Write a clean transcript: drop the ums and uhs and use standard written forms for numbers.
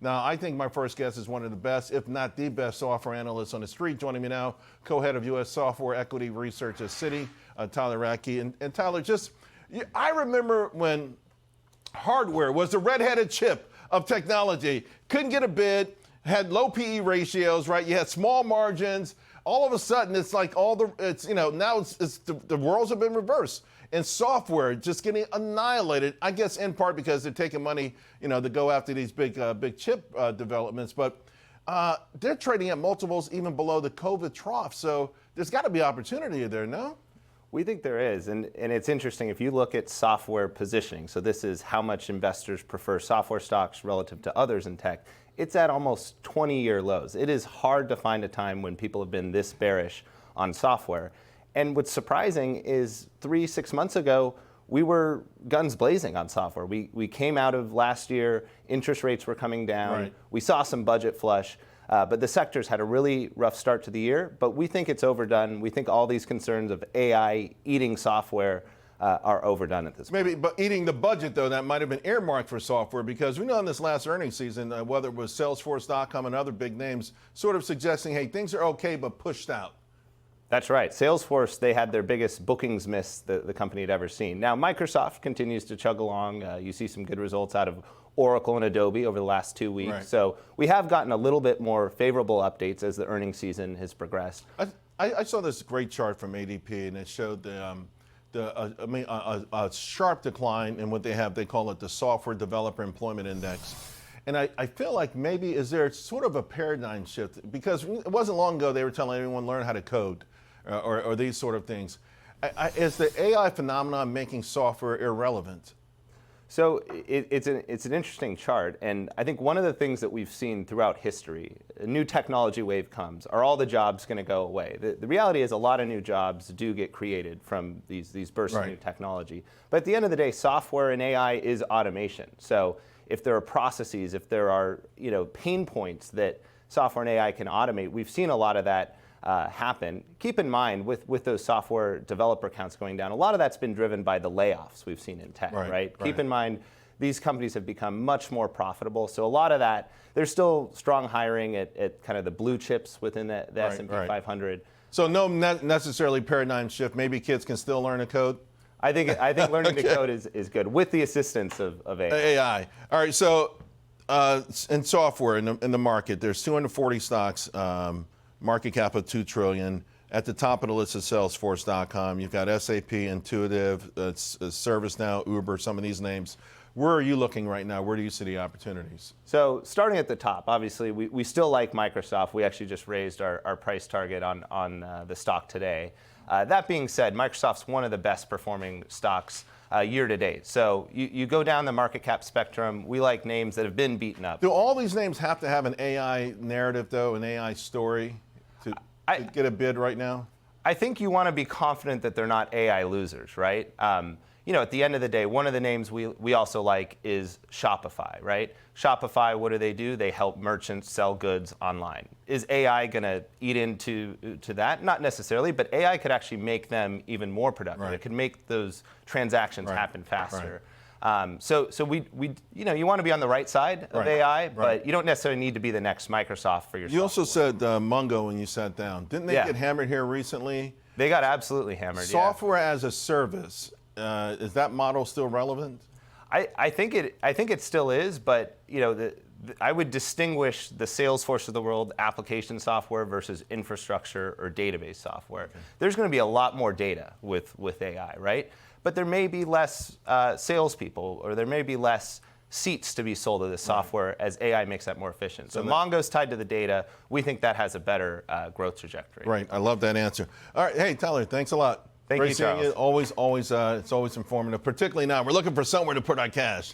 Now, I think my first guest is one of the best, if not the best, software analysts on the street. Joining me now, co-head of U.S. Software Equity Research at Citi, Tyler Radke. And Tyler, I remember when hardware was the red-headed chip of technology. Couldn't get a bid, had low PE ratios, right? You had small margins. All of a sudden, it's like now the roles have been reversed. And software just getting annihilated, I guess in part because they're taking money, to go after these big chip developments. But they're trading at multiples even below the COVID trough. So there's got to be opportunity there, no? We think there is, and it's interesting if you look at software positioning. So this is how much investors prefer software stocks relative to others in tech. It's at almost 20-year lows. It is hard to find a time when people have been this bearish on software. And what's surprising is 3-6 months ago, we were guns blazing on software. We came out of last year, interest rates were coming down. Right. We saw some budget flush, but the sector's had a really rough start to the year. But we think it's overdone. We think all these concerns of AI eating software are overdone at this point. Maybe, but eating the budget, though, that might have been earmarked for software, because we know in this last earnings season, whether it was Salesforce.com and other big names, sort of suggesting, hey, things are okay, but pushed out. That's right. Salesforce, they had their biggest bookings miss the company had ever seen. Now, Microsoft continues to chug along. You see some good results out of Oracle and Adobe over the last 2 weeks. Right. So we have gotten a little bit more favorable updates as the earnings season has progressed. I saw this great chart from ADP, and it showed a sharp decline in what they call it the Software Developer Employment Index. And I feel like maybe is there sort of a paradigm shift, because it wasn't long ago they were telling everyone learn how to code or these sort of things. Is the AI phenomenon making software irrelevant? So it's an interesting chart, and I think one of the things that we've seen throughout history, a new technology wave comes, are all the jobs going to go away? The reality is a lot of new jobs do get created from these bursts of new technology. But at the end of the day, software and AI is automation. So if there are processes, if there are pain points that software and AI can automate, we've seen a lot of that happen. Keep in mind, with those software developer counts going down, a lot of that's been driven by the layoffs we've seen in tech, right? Keep in mind, these companies have become much more profitable. So a lot of that, there's still strong hiring at kind of the blue chips within the S&P 500. So no necessarily paradigm shift. Maybe kids can still learn to code? I think learning to code is good with the assistance of AI. All right, so in software in the market, there's 240 stocks, market cap of $2 trillion. At the top of the list is Salesforce.com. You've got SAP, Intuitive, ServiceNow, Uber, some of these names. Where are you looking right now? Where do you see the opportunities? So starting at the top, obviously, we still like Microsoft. We actually just raised our price target on the stock today. That being said, Microsoft's one of the best performing stocks year to date. So you go down the market cap spectrum, we like names that have been beaten up. Do all these names have to have an AI narrative, though, an AI story to get a bid right now? I think you want to be confident that they're not AI losers, right? At the end of the day, one of the names we also like is Shopify, right? Shopify, what do? They help merchants sell goods online. Is AI going to eat into that? Not necessarily, but AI could actually make them even more productive. Right. It could make those transactions happen faster. Right. So you want to be on the right side of AI, but you don't necessarily need to be the next Microsoft for yourself. You also said Mongo when you sat down. Didn't they get hammered here recently? They got absolutely hammered. Software as a service. Is that model still relevant? I think it still is, but I would distinguish the Salesforce of the world application software versus infrastructure or database software. Okay. There's going to be a lot more data with AI, right? But there may be less salespeople, or there may be less seats to be sold of this software as AI makes that more efficient. So Mongo's tied to the data. We think that has a better growth trajectory. Right. I love that answer. All right. Hey, Tyler, thanks a lot. Thank you, Charles. Always, it's always informative, particularly now. We're looking for somewhere to put our cash.